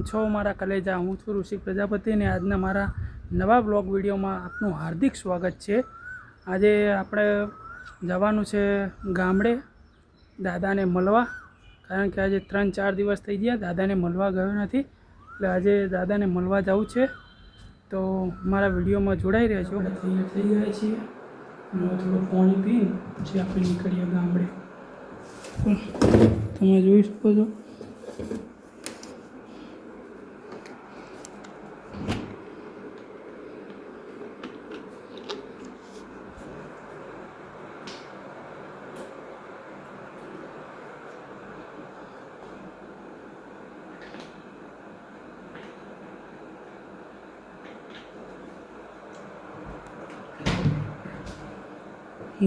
છો મારા કલેજા? હું છું ઋષિક પ્રજાપતિ ને આજના મારા નવા બ્લોગ વિડીયોમાં આપનું હાર્દિક સ્વાગત છે। આજે આપણે જવાનું છે ગામડે દાદાને મળવા, કારણ કે આજે 3-4 દિવસ થઈ ગયા દાદાને મળવા ગયો નથી, એટલે આજે દાદાને મળવા જવું છે। તો મારા વિડીયોમાં જોડાઈ રહેજો। તૈયાર થઈ ગયા છીએ, થોડું પાણી પીને પછી આપણે નીકળીએ ગામડે। તમે જોઈ શકો છો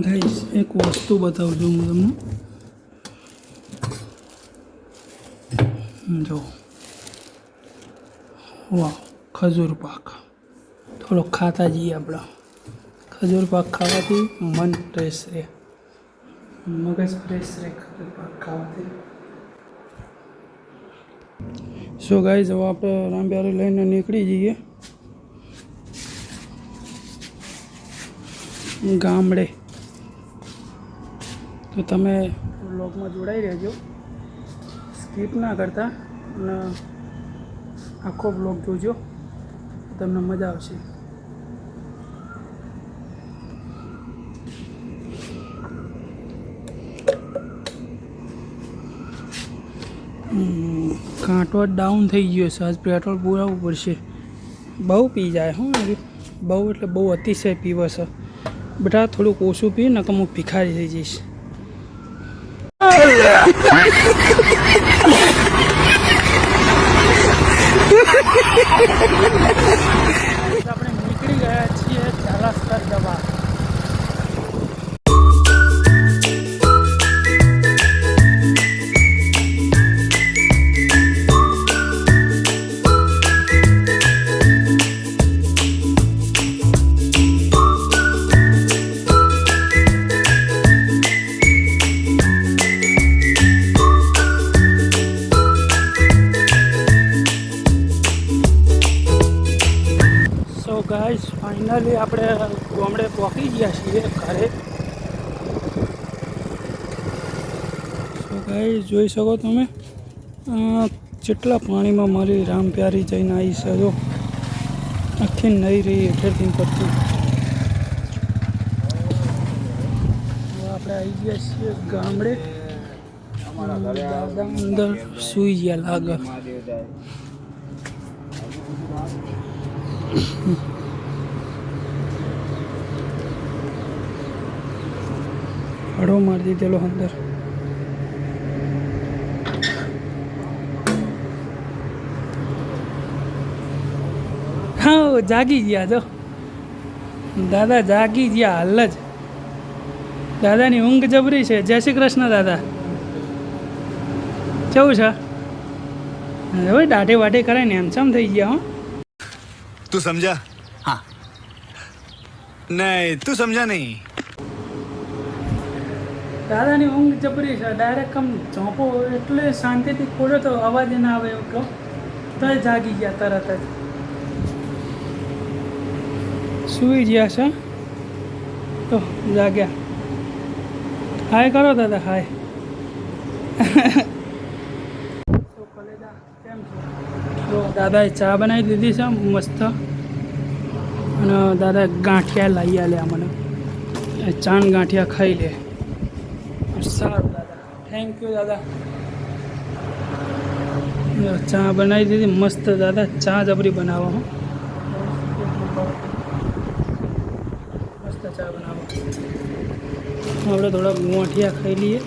ગાઈસ, એક વસ્તુ બતાવું છું હું તમને। જો વાહ, ખજૂર પાક થોડો ખાતા જઈએ આપણે। ખજૂર પાક ખાવાથી મન ફ્રેશ રહે, મગજ ફ્રેશ રહે ખજૂર પાક ખાવાથી। સો ગાઈસ, હવે આપણે રામપ્યારી લઈને નીકળી જઈએ ગામડે। તો તમે બ્લોગમાં જોડાઈ રહેજો, સ્કીપ ના કરતા અને આખો બ્લોગ જોજો, તમને મજા આવશે। કાંટો ડાઉન થઈ ગયો છે, આજ પેટ્રોલ પુરાવવું પડશે। બહુ પી જાય હું, બહુ એટલે બહુ અતિશય પીવે છે બેટા। થોડુંક ઓછું પી ને તો હું ભિખારી થઈ જઈશ। આપણે નીકળી ગયા છીએ ઝાલાસ્તર દવા। ગાઈસ, ફાઇનલી આપણે ગામડે પહોંચી ગયા છીએ ઘરે। સો ગાઈસ, જોઈ શકો તમે જેટલા પાણીમાં મારી રામપ્યારી જઈને આવી છે, જો આખી નહીં રહી હેઠળથી પડતી। આપણે આવી ગયા છીએ ગામડે। દાદા અંદર સૂઈ ગયા લાગે। હડો મારી દીધેલો અંદર। હા, જાગી ગયા જો દાદા, જાગી ગયા હાલ જ। દાદાની ઊંઘ જબરી છે। જય શ્રી કૃષ્ણ દાદા, કેવું છે? હવે દાઢી વાઢી કરાય ને એમ ચમ થઈ ગયા હો। तू समझा? हाँ नहीं, तू समझा नहीं। દાદાની ઊંઘ જબરી છે। ડાયરેક્ટ આમ ઝોંપો એટલે શાંતિથી ખોલ્યો તો અવાજ ના આવે એટલો, તો જાગી ગયા તરત જ, સૂઈ ગયા છે તો જાગ્યા। હાય કરો દાદા, હાય। કેમ છો? દાદાએ ચા બનાવી દીધી છે મસ્ત, અને દાદા ગાંઠિયા લાવી આલ્યા મને। ચાન ગાંઠિયા ખાઈ લે। સારું દાદા, થેન્ક યુ દાદા। ચા બનાવી દીધી મસ્ત દાદા, ચા જબરી બનાવો હો, મસ્ત ચા બનાવો। આપણે થોડા ગાંઠિયા ખાઈ લઈએ।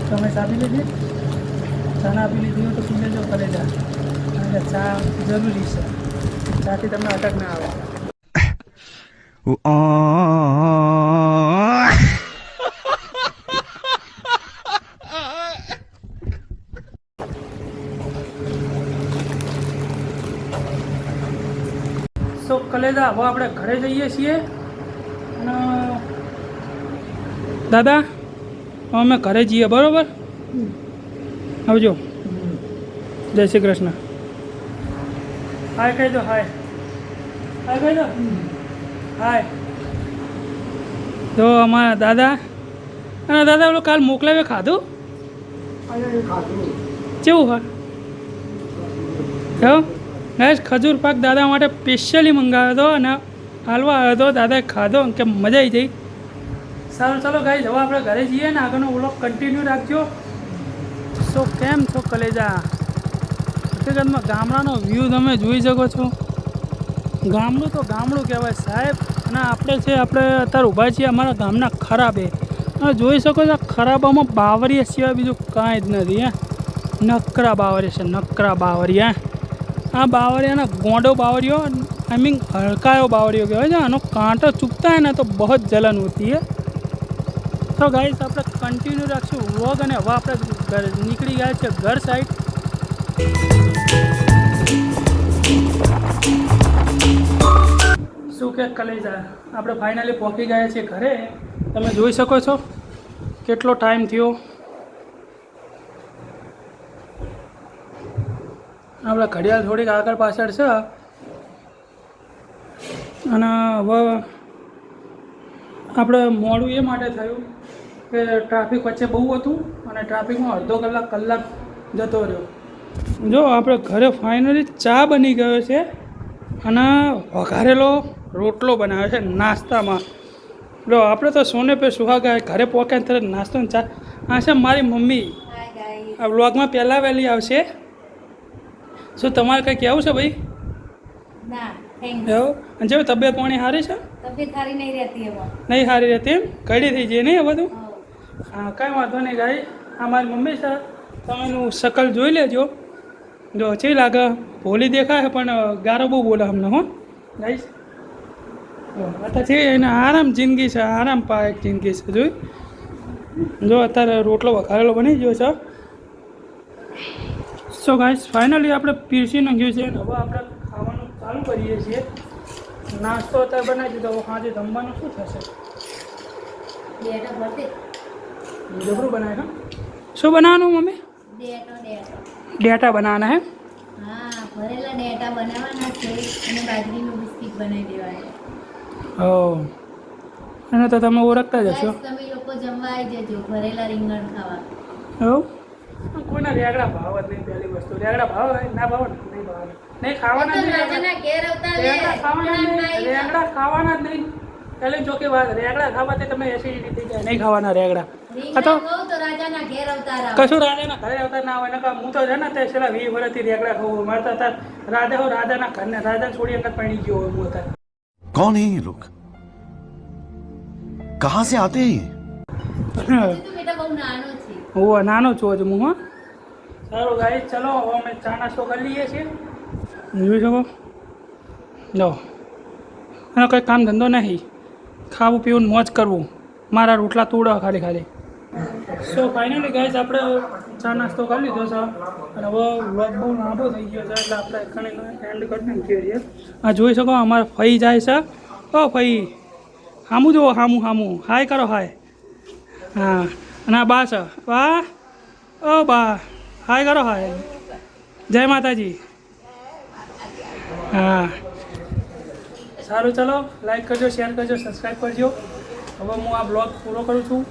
તમે ચા પી લીધી? ચા ના પી લીધી હોય તો પી લેજો કલેજા, કારણ કે ચા જરૂરી છે। ચાથી તમને અટક ના આવે। કલેજા હવે આપણે ઘરે જઈએ છીએ અને દાદા હવે અમે ઘરે જઈએ બરાબર આવજો જય શ્રી કૃષ્ણ હાય કહી દો હાય હાય કહી દો હાય તો અમારા દાદા અને દાદા પેલું કાલ મોકલાવે ખાધું કેવું હોય કેવું ગાઈસ ખજૂર પાક દાદા માટે સ્પેશિયલી મંગાવ્યો હતો અને હાલવા આવ્યો હતો દાદાએ ખાધો કે મજા આવી જઈ સારું ચાલો ગાઈસ હવે આપણે ઘરે જઈએ ને આગળનો વ્લોગ કન્ટિન્યુ રાખજો તો કેમ છો કલેજા હકીકતમાં ગામડાનો વ્યૂ તમે જોઈ શકો છો ગામડું તો ગામડું કહેવાય સાહેબ અને આપણે અત્યારે ઊભા છીએ અમારા ગામના ખરાબે અને જોઈ શકો છો ખરાબામાં બાવરિયા સિવાય બીજું કાંઈ જ નથી નકરા બાવરિયા છે નકરા બાવરિયા આ બાવરિયાના ગોંડો બાવરિયો આઈ મીન હડકાયો બાવરિયો કહેવાય છે આનો કાંટો ચૂપતા હોય ને તો બહુ જ જલન હોતી है તો ગાઈસ આપણે કન્ટિન્યુ રાખશું વ્લોગ અને હવે આપણે નીકળી ગયા છે ઘર સાઈડ શું કે કલેજા આપણે ફાઇનલી પહોંચી ગયા છીએ ઘરે તમે જોઈ શકો છો કેટલો ટાઈમ થયો આપણે ઘડિયાળ થોડીક આગળ પાછળ છે અને હવે આપણે મોડું એ માટે થયું કે ટ્રાફિક વચ્ચે બહુ હતું અને ટ્રાફિકમાં અડધો કલાક જતો રહ્યો જો આપણે ઘરે ફાઇનલી ચા બની ગયો છે અને વઘારેલો રોટલો બનાવ્યો છે નાસ્તામાં જો આપણે તો સોને પે સુહાગા ઘરે પહોંચ્યા તરત નાસ્તો ને ચા આ છે મારી મમ્મી આ વ્લોગમાં પહેલાં વહેલી આવશે શું તમારે કંઈ કહેવું છે ભાઈ એવું અને જેવું તબિયત પાણી સારી છે નહીં સારી રહેતી એમ ઘડી થઈ જાય નહીં આ બધું હા કાંઈ વાંધો નહીં ગાઈ આ મારી મમ્મી છે તમે એનું શકલ જોઈ લેજો જો ચી લાગે ભોલી દેખાય પણ ગારો બહુ બોલે અમને હો ગાઈશ અત્યારે છે એને આરામ જિંદગી છે આરામ પાયક જિંદગી છે જોઈ જો અત્યારે રોટલો વઘારેલો બની ગયો છે સો ગાઈસ ફાઇનલી આપણે પીરસી નાખ્યું છે હવે આપણે ખાવાનું ચાલુ કરીએ છીએ નાસ્તો અત્યારે બનાવી દીધો હવે સાંજે જમવાનું શું થશે જબરું બનાવે શું બનાવવાનું મમ્મી ડેટા બનાવવાના હે ભરેલા ડેટા બનાવવાના છે અને બાજરીનું બિસ્કિટ બનાવી દેવાય ઓ એને તો તમે ઓળખતા જ હશો તમે લોકો જમવા આવી જજો ભરેલા રીંગણ ખાવા એવું કોઈના રેગડા ભાવ જ નહીં પહેલી વસ્તુ રેગડા ભાવ ના ભાવ નહીં ભાવ નહીં ખાવાના જ નહીં રાજાના ઘેર અવતાર લે રેગડા ખાવાના જ નહીં પહેલી ચોખ્ખી વાત રેગડા ખાવાથી તમે એસિડિટી થઈ જાય નહીં ખાવાના રેગડા આ તો તો રાજાના ઘેર અવતાર આવે કશું રાજાના ઘરે આવતા ના હોય નકા હું તો છે ને તે છેલ્લા 20 વર્ષથી રેગડા ખાવું મારે તો અત્યારે રાજાના ઘરને રાજા છોડી અંગત પડી ગયો હોય હું અત્યારે कौन है ये लोग कहाँ से आते हैं હજુ તો બેટા બહુ નાનો છે હું નાનો છું હજુ હું સારું ગાઈ ચલો હવે અમે ચા નાસ્તો કરી લઈએ છીએ જોઈ શકો લો એનો કંઈ કામ ધંધો નહીં ખાવું પીવું મોજ કરવું મારા રોટલા તોડો ખાલી સો ફાઇનલી ગાઈઝ આપણે ચા નાસ્તો કરી લીધો છે અને હવે વ્લોગ બહુ લાંબો થઈ ગયો છે એટલે આપણે કણી એન્ડ કરી નાખીએ આ જોઈ શકો અમારે ફઈ જાય છે ઓ ફઈ હામું જુઓ હામું હાય કરો હાય હા અને આ બા છે બા ઓ બા હાય કરો હાય જય માતાજી હા સારું ચલો લાઈક કરજો શેર કરજો સબસ્ક્રાઈબ કરજો હવે હું આ બ્લોગ પૂરો કરું છું